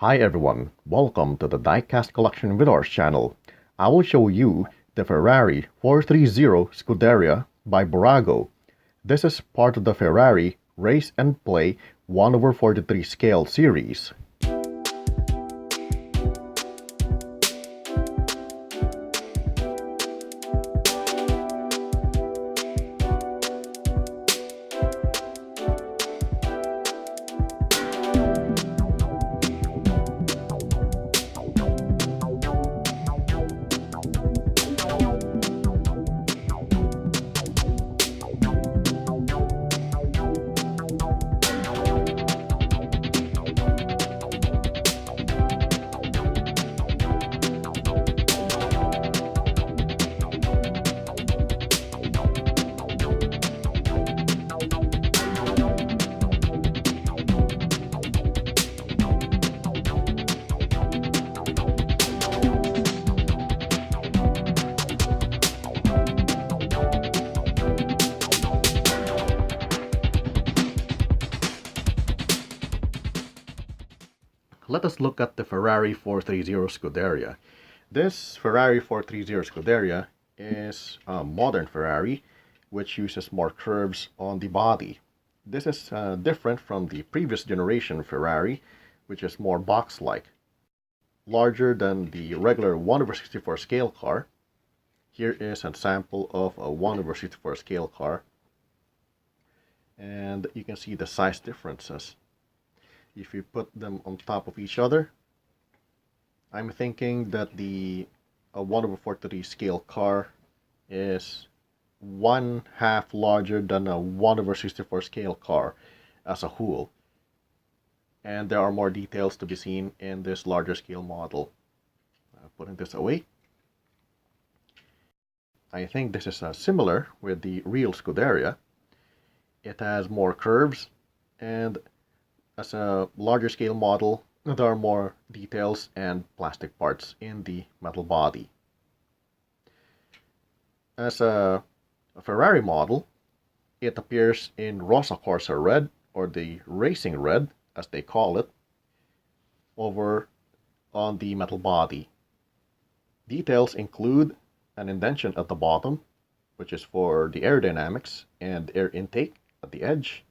Hi everyone, welcome to the Diecast Collection Videoarts channel. I will show you the Ferrari 430 Scuderia by Bburago. This is part of the Ferrari Race and Play 1/43 scale series. Let us look at the Ferrari 430 Scuderia. This Ferrari 430 Scuderia is a modern Ferrari which uses more curves on the body. This is different from the previous generation Ferrari, which is more box-like. Larger than the regular 1/64 scale car. Here is a sample of a 1/64 scale car. And you can see the size differences. If you put them on top of each other, I'm thinking that the 1/43 scale car is 1/2 larger than a 1/64 scale car as a whole. And there are more details to be seen in this larger scale model. Putting this away, I think this is similar with the real Scuderia. It has more curves, and as a larger scale model, there are more details and plastic parts in the metal body. As a Ferrari model, it appears in Rosa Corsa red, or the racing red as they call it, over on the metal body. Details include an indentation at the bottom, which is for the aerodynamics and air intake at the edge,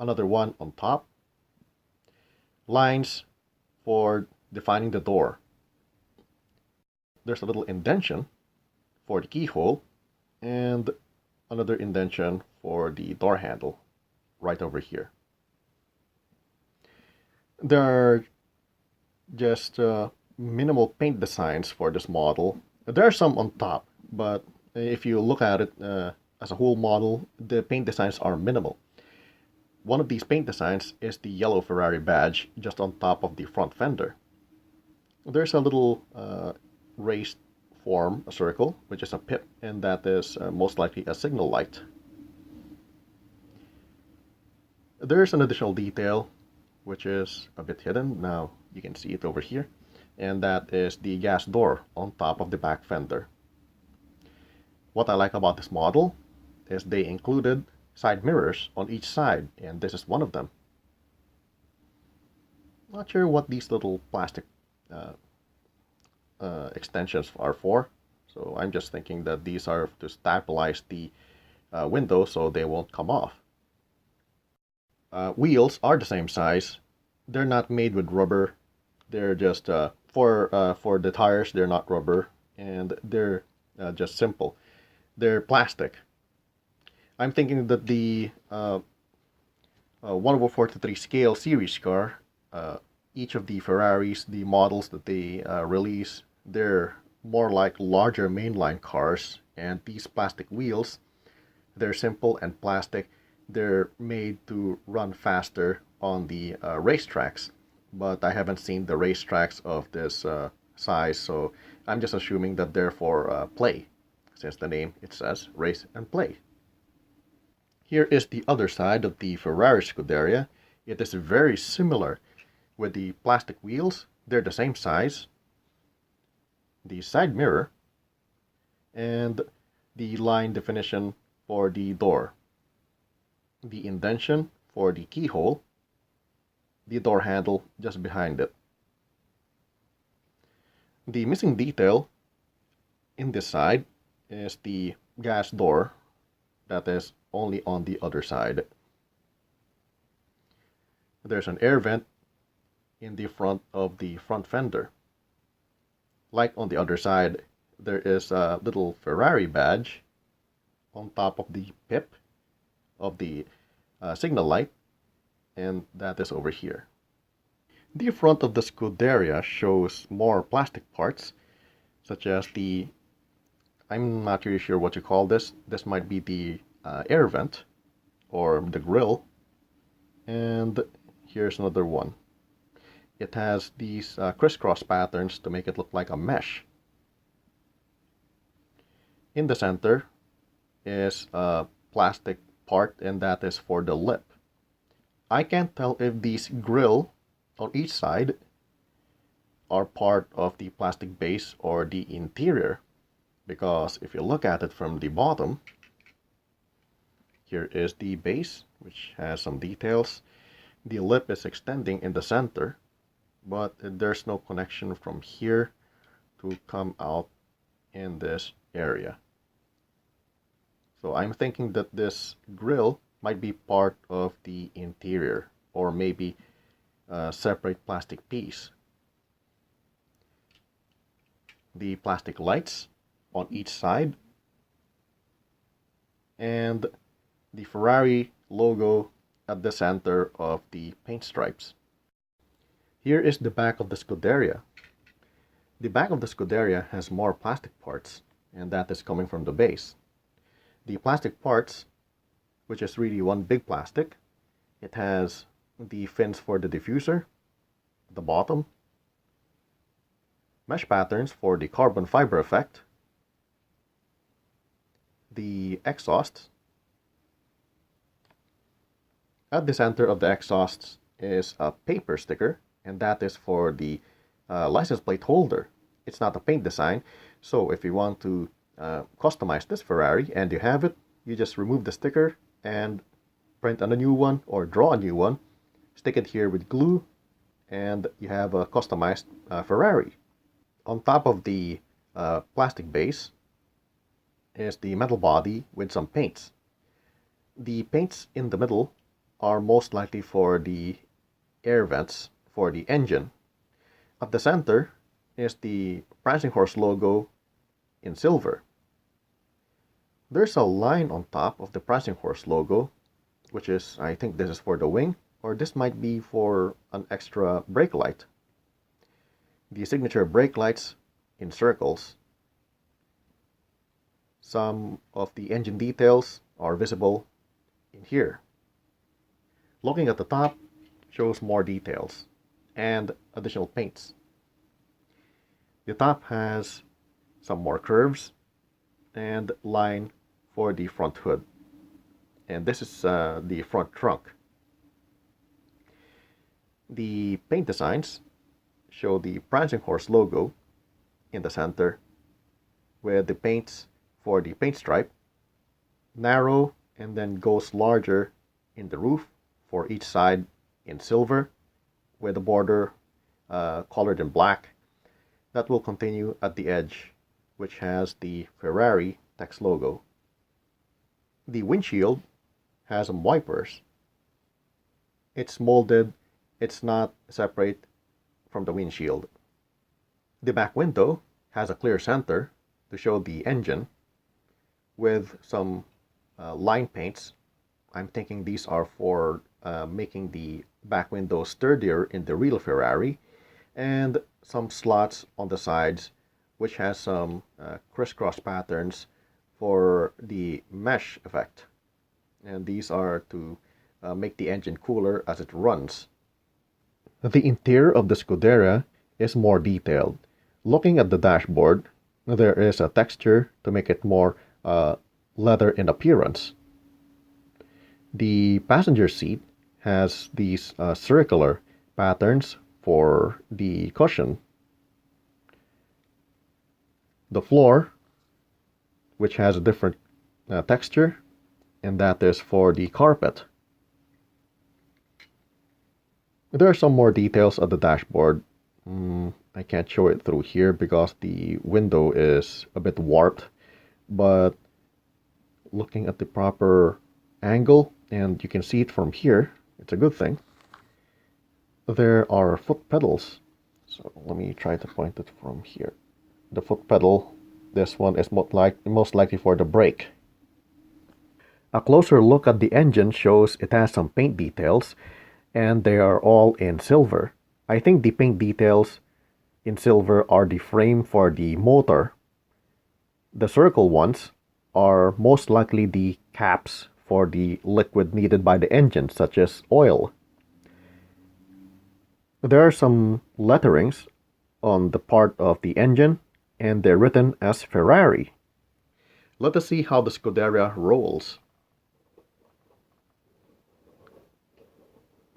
another one on top, lines for defining the door. There's a little indentation for the keyhole and another indentation for the door handle right over here. There are just minimal paint designs for this model. There are some on top, but if you look at it as a whole model, the paint designs are minimal. One of these paint designs is the yellow Ferrari badge just on top of the front fender. There's a little raised form, a circle, which is a pip, and that is most likely a signal light. There's an additional detail which is a bit hidden. Now you can see it over here, and that is the gas door on top of the back fender. What I like about this model is they included side mirrors on each side, and this is one of them. Not sure what these little plastic extensions are for, so I'm just thinking that these are to stabilize the window so they won't come off. Wheels are the same size. They're not made with rubber. They're just for the tires. They're not rubber, and they're just simple. They're plastic. I'm thinking that the 1/43 scale series car, each of the Ferraris, the models that they release, they're more like larger mainline cars, and these plastic wheels, they're simple and plastic. They're made to run faster on the racetracks, but I haven't seen the racetracks of this size, so I'm just assuming that they're for play, since the name it says race and play. Here is the other side of the Ferrari Scuderia. It is very similar with the plastic wheels. They're the same size. The side mirror and the line definition for the door. The indentation for the keyhole, the door handle just behind it. The missing detail in this side is the gas door that is only on the other side. There's an air vent in the front of the front fender. Like on the other side, there is a little Ferrari badge on top of the pip of the signal light, and that is over here. The front of the Scuderia shows more plastic parts, such as the, I'm not really sure what you call this. This might be the air vent or the grille. And here's another one. It has these crisscross patterns to make it look like a mesh. In the center is a plastic part, and that is for the lip. I can't tell if these grill on each side are part of the plastic base or the interior, because if you look at it from the bottom, here is the base, which has some details. The lip is extending in the center, but there's no connection from here to come out in this area. So I'm thinking that this grill might be part of the interior, or maybe a separate plastic piece. The plastic lights on each side, and the Ferrari logo at the center of the paint stripes. Here is the back of the Scuderia. The back of the Scuderia has more plastic parts, and that is coming from the base. The plastic parts, which is really one big plastic, it has the fins for the diffuser at the bottom, mesh patterns for the carbon fiber effect, the exhausts. At the center of the exhausts is a paper sticker, and that is for the license plate holder. It's not a paint design, so if you want to customize this Ferrari and you have it, you just remove the sticker and print on a new one or draw a new one, stick it here with glue, and you have a customized Ferrari. On top of the plastic base is the metal body with some paints. The paints in the middle are most likely for the air vents for the engine. At the center is the Prancing Horse logo in silver. There's a line on top of the Prancing Horse logo, which is, I think this is for the wing, or this might be for an extra brake light. The signature brake lights in circles. Some of the engine details are visible in here. Looking at the top shows more details and additional paints. The top has some more curves and line for the front hood. And this is the front trunk. The paint designs show the Prancing Horse logo in the center, with the paints for the paint stripe, narrow and then goes larger in the roof for each side in silver, with the border colored in black. That will continue at the edge, which has the Ferrari text logo. The windshield has some wipers. It's molded, it's not separate from the windshield. The back window has a clear center to show the engine with some line paints. I'm thinking these are for making the back window sturdier in the real Ferrari, and some slots on the sides which has some crisscross patterns for the mesh effect, and these are to make the engine cooler as it runs. The interior of the Scuderia is more detailed. Looking at the dashboard, there is a texture to make it more leather in appearance. The passenger seat has these circular patterns for the cushion. The floor, which has a different texture, and that is for the carpet. There are some more details of the dashboard, I can't show it through here because the window is a bit warped, but looking at the proper angle, and you can see it from here, it's a good thing. There are foot pedals. So let me try to point it from here. The foot pedal, this one is most likely for the brake. A closer look at the engine shows it has some paint details, and they are all in silver. I think the paint details in silver are the frame for the motor. The circle ones are most likely the caps for the liquid needed by the engine, such as oil. There are some letterings on the part of the engine, and they're written as Ferrari. Let us see how the Scuderia rolls.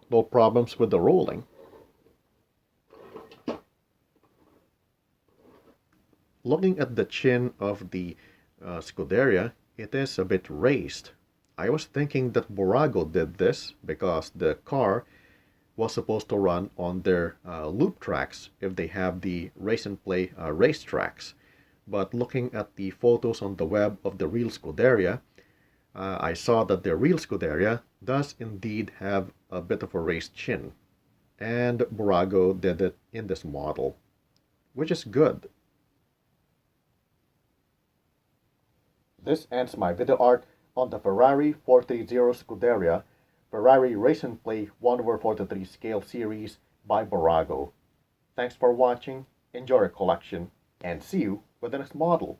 No problems with the rolling. Looking at the chin of the Scuderia, it is a bit raised. I was thinking that Bburago did this because the car was supposed to run on their loop tracks if they have the race and play race tracks. But looking at the photos on the web of the real Scuderia, I saw that the real Scuderia does indeed have a bit of a raised chin. And Bburago did it in this model, which is good. This ends my video art on the Ferrari 430 Scuderia Ferrari Race and Play 1/43 scale series by Bburago. Thanks for watching, enjoy your collection, and see you with the next model.